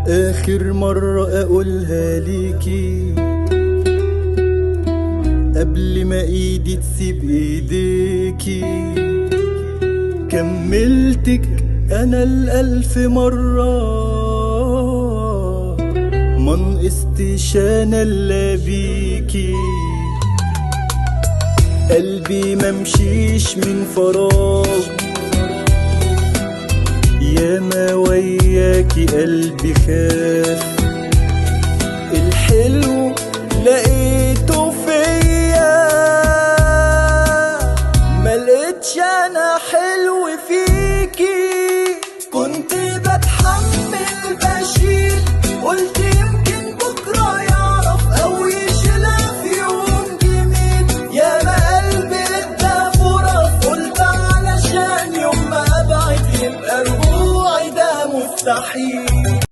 آخر مرة أقولها ليكي قبل ما ايدي تسيب ايديكي. كملتك انا الالف مرة، ما نقصتش انا الا بيكي. قلبي ممشيش من فراغ، ياما وياكي قلبي خاف. الحلو لقيته